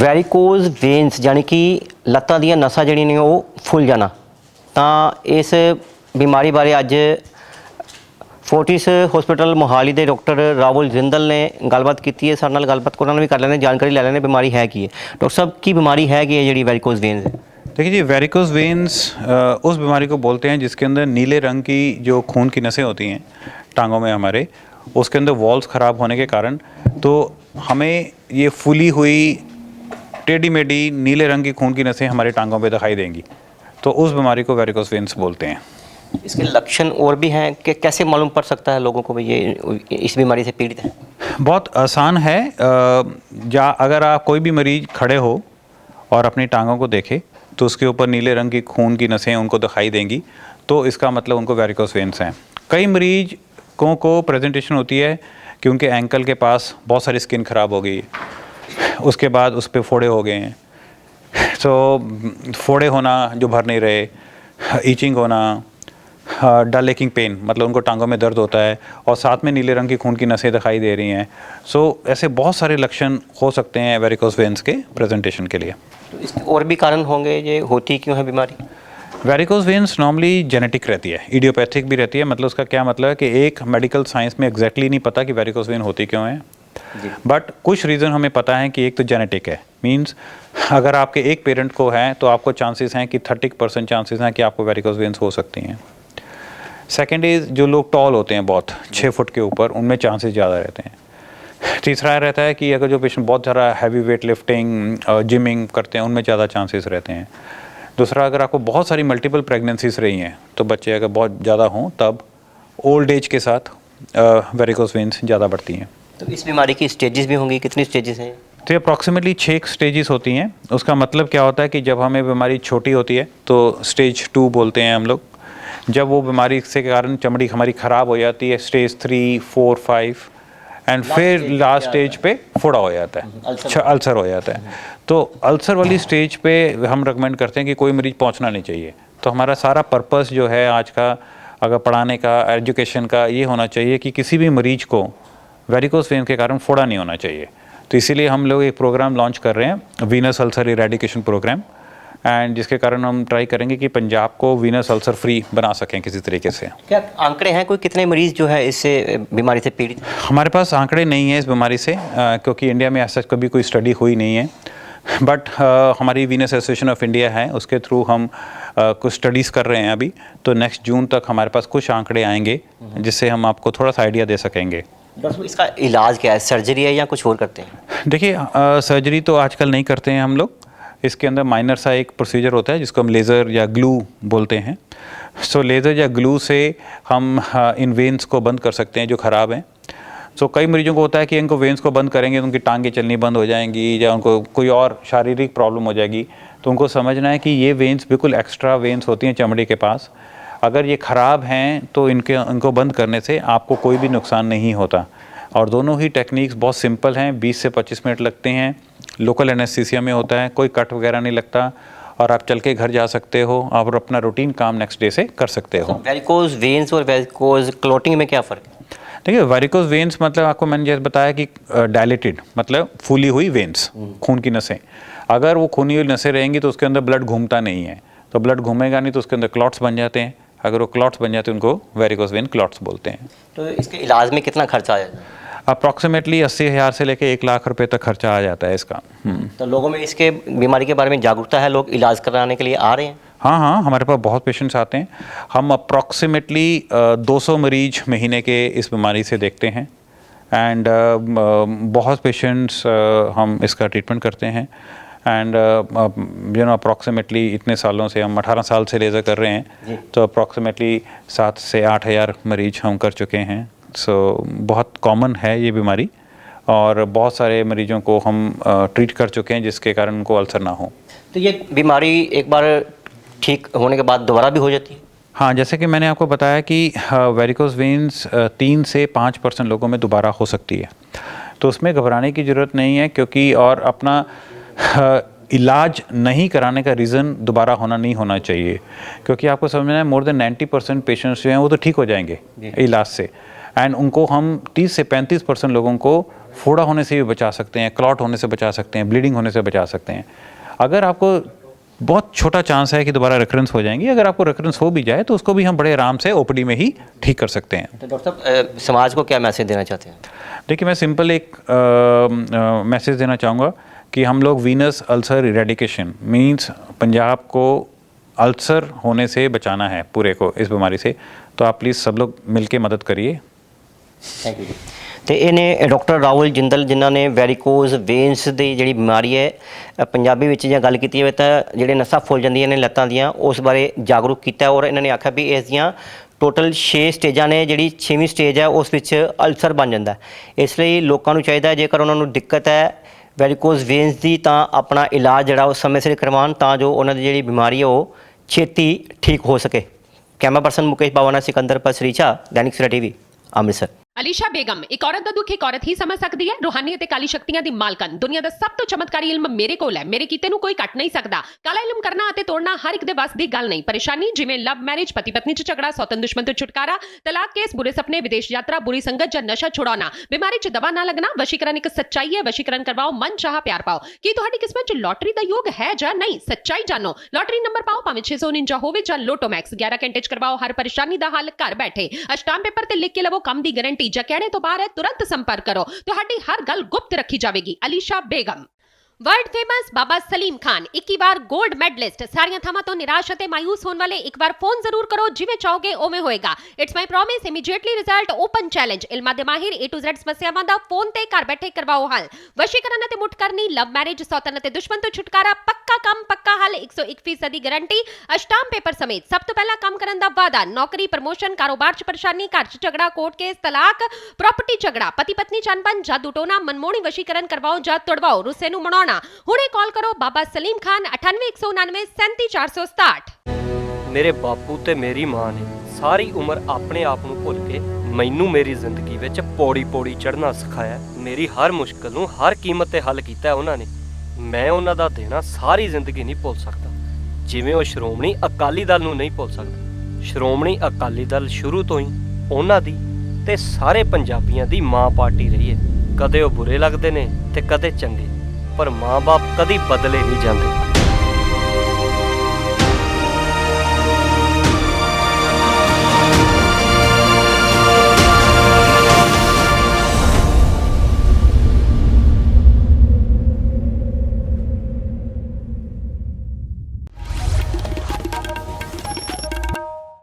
ਵੈਰੀਕੋਜ਼ veins यानी कि ਲੱਤਾਂ ਦੀਆਂ ਨਸਾਂ ਜਿਹੜੀਆਂ ਨੇ ਉਹ ਫੁੱਲ ਜਾਣਾ। ਤਾਂ ਇਸ ਬਿਮਾਰੀ ਬਾਰੇ ਅੱਜ ਫੋਰਟਿਸ ਹਸਪੀਟਲ ਮੋਹਾਲੀ ਦੇ ਡਾਕਟਰ ਰਾਹੁਲ ਜਿੰਦਲ ਨੇ ਗੱਲਬਾਤ ਕੀਤੀ ਹੈ। ਸਾਡੇ ਨਾਲ ਗੱਲਬਾਤ ਉਹਨਾਂ ਨਾਲ ਵੀ ਕਰ ਲੈਣੇ, ਜਾਣਕਾਰੀ ਲੈ ਲੈਣੇ ਬਿਮਾਰੀ है की है। डॉक्टर साहब की बीमारी है कि जी वैरिकोज वेन्स है? देखिए जी, वेरिकोज वेन्स उस बीमारी को बोलते हैं जिसके अंदर नीले रंग की जो खून की नसें होती हैं टांगों में हमारे, उसके अंदर वॉल्स ख़राब होने के कारण तो हमें ये फूली हुई टेढ़ी मेढ़ी नीले रंग की खून की नसें हमारे टांगों पे दिखाई देंगी, तो उस बीमारी को वेरिकोज वेन्स बोलते हैं। इसके लक्षण और भी हैं कि कैसे मालूम पड़ सकता है लोगों को भी ये इस बीमारी से पीड़ित है? बहुत आसान है। अगर आप कोई भी मरीज खड़े हो और अपनी टांगों को देखे तो उसके ऊपर नीले रंग की खून की नसें उनको दिखाई देंगी, तो इसका मतलब उनको वेरिकोज वेन्स हैं। कई मरीजों को प्रेजेंटेशन होती है कि उनके एंकल के पास बहुत सारी स्किन ख़राब हो गई, उसके बाद उस पर फोड़े हो गए हैं। तो फोड़े होना जो भर नहीं रहे, ईचिंग होना, डल एकिंग पेन मतलब उनको टांगों में दर्द होता है और साथ में नीले रंग की खून की नसें दिखाई दे रही हैं। सो ऐसे बहुत सारे लक्षण हो सकते हैं वेरिकोज वेन्स के प्रेजेंटेशन के लिए। तो इसके और भी कारण होंगे, ये होती क्यों है बीमारी? वेरिकोज वेन्स नॉर्मली जेनेटिक रहती है, इडियोपैथिक भी रहती है। मतलब उसका क्या मतलब है कि एक मेडिकल साइंस में एग्जैक्टली नहीं पता कि वेरिकोज वेन होती क्यों है, बट कुछ रीज़न हमें पता है कि एक तो जेनेटिक है, मींस अगर आपके एक पेरेंट को है तो आपको चांसेस हैं कि 30% चांसेस हैं कि आपको वेरिकोज वेन्स हो सकती हैं। सेकेंड इज़ जो लोग टॉल होते हैं बहुत 6 फुट के ऊपर, उनमें चांसेस ज़्यादा रहते हैं। तीसरा रहता है कि अगर जो पेशेंट बहुत ज़्यादा हैवी वेट लिफ्टिंग जिमिंग करते हैं, उनमें ज़्यादा चांसेस रहते हैं। दूसरा, अगर आपको बहुत सारी मल्टीपल प्रेगनेंसीज रही हैं तो बच्चे अगर बहुत ज़्यादा हों तब ओल्ड एज के साथ वेरिकोज वेन्स ज़्यादा बढ़ती हैं। तो इस बीमारी की स्टेजेस भी होंगी, कितनी स्टेजेस हैं? तो ये अप्रॉक्सीमेटली 6 स्टेजेस होती हैं। उसका मतलब क्या होता है कि जब हमें बीमारी छोटी होती है तो स्टेज 2 बोलते हैं हम लोग। जब वो बीमारी से के कारण चमड़ी हमारी ख़राब हो जाती है, स्टेज 3, 4, 5 एंड फिर लास्ट स्टेज पे फोड़ा हो जाता है, अल्सर हो जाता है। तो अल्सर वाली स्टेज पे हम रिकमेंड करते हैं कि कोई मरीज़ पहुंचना नहीं चाहिए। तो हमारा सारा पर्पस जो है आज का अगर पढ़ाने का, एजुकेशन का, ये होना चाहिए कि किसी भी मरीज़ को वेरिकोज वेन के कारण फोड़ा नहीं होना चाहिए। तो इसीलिए हम लोग एक प्रोग्राम लॉन्च कर रहे हैं, venous ulcer eradication programme, and जिसके कारण हम ट्राई करेंगे कि पंजाब को वीनस अल्सर फ्री बना सकें किसी तरीके से। क्या आंकड़े हैं कोई कितने मरीज़ जो है इससे बीमारी से पीड़ित? हमारे पास आंकड़े नहीं हैं इस बीमारी से, क्योंकि इंडिया में ऐसा कभी कोई स्टडी हुई नहीं है। बट हमारी वीनस एसोसिएशन ऑफ इंडिया है, उसके थ्रू हम कुछ स्टडीज़ कर रहे हैं अभी। तो नेक्स्ट जून तक हमारे पास कुछ आंकड़े आएंगे जिससे हम आपको थोड़ा सा आइडिया दे सकेंगे। डॉक्टर इसका इलाज क्या है, सर्जरी है या कुछ और करते हैं? देखिए, सर्जरी तो आजकल नहीं करते हैं हम लोग। इसके अंदर माइनर सा एक प्रोसीजर होता है जिसको हम लेज़र या ग्लू बोलते हैं। सो लेज़र या ग्लू से हम इन वेन्स को बंद कर सकते हैं जो ख़राब हैं। सो कई मरीजों को होता है कि इनको वेन्स को बंद करेंगे तो उनकी टांगें चलनी बंद हो जाएंगी या उनको कोई और शारीरिक प्रॉब्लम हो जाएगी। तो उनको समझना है कि ये वेन्स बिल्कुल एक्स्ट्रा वेन्स होती हैं चमड़ी के पास। अगर ये ख़राब हैं तो इनको बंद करने से आपको कोई भी नुकसान नहीं होता। और दोनों ही टेक्निक्स बहुत सिंपल हैं, 20 से 25 मिनट लगते हैं। लोकल एनेस्थीसिया में होता है, कोई कट वगैरह नहीं लगता और आप चल के घर जा सकते हो और अपना रूटीन काम नेक्स्ट डे से कर सकते हो। वेरिकोज वेन्स और वेरिकोज क्लॉटिंग में क्या फ़र्क है? देखिए, वेरिकोज वेन्स मतलब आपको मैंने जैसे बताया कि डायलेटेड मतलब फूली हुई वेन्स, खून की नसें। अगर वो खूनी हुई नसें रहेंगी तो उसके अंदर ब्लड घूमता नहीं है, तो ब्लड घूमेगा नहीं तो उसके अंदर क्लॉट्स बन जाते हैं। अगर वो क्लॉट्स बन जाते हैं उनको वेरिकोज वेन क्लॉट्स बोलते हैं। तो इसके इलाज में कितना खर्चा आ जाता है? अप्रॉक्सीमेटली 80,000 से लेकर 1 लाख रुपए तक खर्चा आ जाता है इसका। तो लोगों में इसके बीमारी के बारे में जागरूकता है, लोग इलाज कराने के लिए आ रहे हैं? हाँ, हमारे पास बहुत पेशेंट्स आते हैं। हम अप्रॉक्सीमेटली 200 मरीज महीने के इस बीमारी से देखते हैं एंड बहुत पेशेंट्स हम इसका ट्रीटमेंट करते हैं। एंड अप्रॉक्सीमेटली इतने सालों से हम 18 साल से लेज़र कर रहे हैं, तो अप्रॉक्सीमेटली 7 से 8,000 मरीज हम कर चुके हैं। सो बहुत कॉमन है ये बीमारी और बहुत सारे मरीजों को हम ट्रीट कर चुके हैं जिसके कारण उनको अल्सर ना हो। तो ये बीमारी एक बार ठीक होने के बाद दोबारा भी हो जाती है? हाँ, जैसे कि मैंने आपको बताया कि वेरिकोज वेन्स 3 से 5% लोगों में दोबारा हो सकती है, तो उसमें घबराने की ज़रूरत नहीं है। क्योंकि और अपना इलाज नहीं कराने का रीज़न दोबारा होना नहीं होना चाहिए, क्योंकि आपको समझना है मोर देन 90% पेशेंट्स जो हैं वो तो ठीक हो जाएंगे इलाज से, एंड उनको हम 30 से 35% लोगों को फोड़ा होने से भी बचा सकते हैं, क्लॉट होने से बचा सकते हैं, ब्लीडिंग होने से बचा सकते हैं। अगर आपको बहुत छोटा चांस है कि दोबारा रिकरेंस हो जाएंगी, अगर आपको रिकरेंस हो भी जाए तो उसको भी हम बड़े आराम से ओपीडी में ही ठीक कर सकते हैं। तो डॉक्टर साहब समाज को क्या मैसेज देना चाहते हैं? देखिए, मैं सिंपल एक मैसेज देना चाहूँगा कि हम लोग Venus ulcer eradication means Punjab को अल्सर होने से बचाना है पूरे को इस बीमारी से, तो आप प्लीज़ सब लोग मिलके मदद करिए। ਥੈਂਕ ਯੂ ਜੀ। ਤੇ ਇਹਨੇ ਡਾਕਟਰ ਰਾਹੁਲ ਜਿੰਦਲ ਜਿਨ੍ਹਾਂ ਨੇ ਵੈਰੀਕੋਜ਼ ਵੇਨਸ ਦੀ ਜਿਹੜੀ ਬਿਮਾਰੀ ਹੈ ਪੰਜਾਬੀ ਵਿੱਚ ਜੇ ਗੱਲ ਕੀਤੀ ਜਾਵੇ ਤਾਂ ਜਿਹੜੇ ਨਸਾਂ ਫੁੱਲ ਜਾਂਦੀਆਂ ਨੇ ਲੱਤਾਂ ਦੀਆਂ, ਉਸ ਬਾਰੇ ਜਾਗਰੂਕ ਕੀਤਾ ਔਰ ਇਹਨਾਂ ਨੇ ਆਖਿਆ ਵੀ ਇਸ ਦੀਆਂ ਟੋਟਲ 6 ਸਟੇਜਾਂ ਨੇ, ਜਿਹੜੀ 6ਵੀਂ ਸਟੇਜ ਹੈ ਉਸ ਵਿੱਚ ਅਲਸਰ ਬਣ ਜਾਂਦਾ। ਇਸ ਲਈ ਲੋਕਾਂ ਨੂੰ ਚਾਹੀਦਾ ਜੇਕਰ ਉਹਨਾਂ ਨੂੰ ਦਿੱਕਤ ਹੈ ਵੈਰੀਕੋਜ਼ ਵੇਨਸ ਦੀ ਤਾਂ ਆਪਣਾ ਇਲਾਜ ਜਿਹੜਾ ਉਹ ਸਮੇਂ ਸਿਰ ਕਰਵਾਉਣ ਤਾਂ ਜੋ ਉਹਨਾਂ ਦੀ ਜਿਹੜੀ ਬਿਮਾਰੀ ਹੈ ਉਹ ਛੇਤੀ ਠੀਕ ਹੋ ਸਕੇ। ਕੈਮਰਾ ਪਰਸਨ ਮੁਕੇਸ਼ ਬਾਵਾ ਨਾਲ ਸਿਕੰਦਰ ਪਸਰੀਚਾ, दैनिक सवेरा टीवी, ਅੰਮ੍ਰਿਤਸਰ। ਅਲੀਸ਼ਾ ਬੇਗਮ, ਇੱਕ ਔਰਤ ਦਾ ਦੁੱਖ ਇੱਕ ਔਰਤ ਹੀ ਸਮਝ ਸਕਦੀ ਹੈ। ਰੂਹਾਨੀ ਅਤੇ ਕਾਲੀ ਸ਼ਕਤੀਆਂ ਦੀ ਮਾਲਕਨ, ਦੁਨੀਆ ਦਾ ਸਭ ਤੋਂ ਚਮਤਕਾਰੀ ਇਲਮ ਮੇਰੇ ਕੋਲ ਹੈ। ਮੇਰੇ ਕੀਤੇ ਨੂੰ ਕੋਈ ਕੱਟ ਨਹੀਂ ਸਕਦਾ। ਕਾਲਾ ਇਲਮ ਕਰਨਾ ਅਤੇ ਤੋੜਨਾ ਹਰ ਇੱਕ ਦੇ ਵੱਸ ਦੀ ਗੱਲ ਨਹੀਂ। ਪਰੇਸ਼ਾਨੀ ਜਿਵੇਂ ਲਵ ਮੈਰਿਜ, ਪਤੀ ਪਤਨੀ 'ਚ ਝਗੜਾ, ਸੌਤਨ ਦੁਸ਼ਮਣ ਤੋਂ ਛੁਟਕਾਰਾ, ਤਲਾਕ ਕੇਸ, ਬੁਰੇ ਸੁਪਨੇ, ਵਿਦੇਸ਼ ਯਾਤਰਾ, ਬੁਰੀ ਸੰਗਤ ਜਾਂ ਨਸ਼ਾ ਛੁਡਾਉਣਾ, ਬਿਮਾਰੀ 'ਚ ਦਵਾ ਨਾ ਲੱਗਣਾ। ਵਸ਼ੀਕਰਨ ਇੱਕ ਸੱਚਾਈ ਹੈ। ਵਸ਼ੀਕਰਨ ਕਰਵਾਓ, ਮਨ ਚਾਹਾ ਪਿਆਰ ਪਾਓ। ਕੀ ਤੁਹਾਡੀ ਕਿਸਮਤ 'ਚ ਲੋਟਰੀ ਦਾ ਯੋਗ ਹੈ ਜਾਂ ਨਹੀਂ? ਸੱਚਾਈ ਜਾਣੋ। ਲੋਟਰੀ ਨੰਬਰ ਪਾਓ, ਭਾਵੇਂ 649 ਹੋਵੇ ਜਾਂ ਲੋਟੋ ਮੈਕਸ। 11 ਘੰਟੇ 'ਚ ਕਰਵਾਓ ਹਰ ਪਰੇਸ਼ਾਨੀ ਦਾ ਹੱਲ ਘਰ ਬੈਠੇ। ਅਸ਼ਟਾਮ ਪੇਪਰ ਤੇ ਲਿਖ ਕੇ ਲਵੋ ਕੰਮ ਦੀ ਗਾਰੰਟੀ। ਜਾਂ ਕਹਿਣੇ ਤੋਂ ਬਾਹਰ तुरंत संपर्क करो, ਤੁਹਾਡੀ ਹਰ ਗੱਲ ਗੁਪਤ ਰੱਖੀ ਜਾਵੇਗੀ। ਅਲੀਸ਼ਾ ਬੇਗਮ। वर्ल्ड फेमस बाबा सलीम खान 21 ਵਾਰ गोल्ड मेडलिस्ट। ਸਾਰੀਆਂ ਥਾਵਾਂ ਤੋਂ ਨਿਰਾਸ਼ ਅਤੇ ਮਾਇੂਸ ਹੋਣ ਵਾਲੇ ਇੱਕ ਵਾਰ ਫੋਨ ਜ਼ਰੂਰ ਕਰੋ। ਜਿਵੇਂ ਚਾਹੋਗੇ ਉਵੇਂ ਹੋਏਗਾ। It's my promise, immediately result, open challenge. ਇਲਮਾਂ ਦੇ ਮਾਹਿਰ A to Z ਸਮੱਸਿਆਵਾਂ ਦਾ ਫੋਨ ਤੇ ਘਰ ਬੈਠੇ ਕਰਵਾਓ ਹੱਲ। ਵਸ਼ੀਕਰਨ ਅਤੇ ਮੁੱਠ ਕਰਨੀ, ਲਵ ਮੈਰਿਜ, ਸੌਤਨ ਅਤੇ ਦੁਸ਼ਮਣ ਤੋਂ ਛੁਟਕਾਰਾ, ਪੱਕਾ ਕੰਮ ਪੱਕਾ ਹੱਲ, 101% ਦੀ ਗਾਰੰਟੀ, ਅਸ਼ਟਾਮ ਪੇਪਰ ਸਮੇਤ। ਸਭ ਤੋਂ ਪਹਿਲਾਂ ਕੰਮ ਕਰਨ ਦਾ ਵਾਅਦਾ। ਨੌਕਰੀ, ਪ੍ਰਮੋਸ਼ਨ, ਕਾਰੋਬਾਰ 'ਚ ਪਰੇਸ਼ਾਨੀ, ਘਰ 'ਚ ਝਗੜਾ, ਕੋਰਟ ਕੇਸ, ਤਲਾਕ, ਪ੍ਰਾਪਰਟੀ ਝਗੜਾ, ਪਤੀ ਪਤਨੀ 'ਚ ਅਣਬਣ, ਜਾਦੂ ਟੋਨਾ, ਮਨਮੋਹਣੀ ਵਸ਼ੀਕਰਨ ਕਰਵਾਓ ਜਾਂ ਤੁੜਵਾਓ, ਰੁੱਸੇ ਨੂੰ ਮਨਾਉਣਾ। ਹੁਣੇ ਕਾਲ ਕਰੋ ਬਾਬਾ ਸਲੀਮ ਖਾਨ 98 199 37 467। ਮੇਰੇ ਬਾਪੂ ਤੇ ਮੇਰੀ ਮਾਂ ਨੇ ਸਾਰੀ ਉਮਰ ਆਪਣੇ ਆਪ ਨੂੰ ਭੁੱਲ ਕੇ ਮੈਨੂੰ ਮੇਰੀ ਜ਼ਿੰਦਗੀ ਵਿੱਚ ਪੌੜੀ ਚੜ੍ਹਨਾ ਸਿਖਾਇਆ। ਮੇਰੀ ਹਰ ਮੁਸ਼ਕਲ ਨੂੰ ਹਰ ਕੀਮਤ ਤੇ ਹੱਲ ਕੀਤਾ ਉਹਨਾਂ ਨੇ। ਮੈਂ ਉਹਨਾਂ ਦਾ ਦੇਣਾ ਸਾਰੀ ਜ਼ਿੰਦਗੀ ਨਹੀਂ ਭੁੱਲ ਸਕਦਾ, ਜਿਵੇਂ ਉਹ ਸ਼੍ਰੋਮਣੀ ਅਕਾਲੀ ਦਲ ਨੂੰ ਨਹੀਂ ਭੁੱਲ ਸਕਦਾ। ਸ਼੍ਰੋਮਣੀ ਅਕਾਲੀ ਦਲ ਸ਼ੁਰੂ ਤੋਂ ਹੀ ਉਹਨਾਂ ਦੀ ਤੇ ਸਾਰੇ ਪੰਜਾਬੀਆਂ ਦੀ ਮਾਂ ਪਾਰਟੀ ਰਹੀ ਹੈ। ਕਦੇ ਉਹ ਬੁਰੇ ਲੱਗਦੇ ਨੇ ਤੇ ਕਦੇ ਚੰਗੇ, ਪਰ ਮਾਂ-ਬਾਪ ਕਦੀ ਬਦਲੇ ਨਹੀਂ ਜਾਂਦੇ।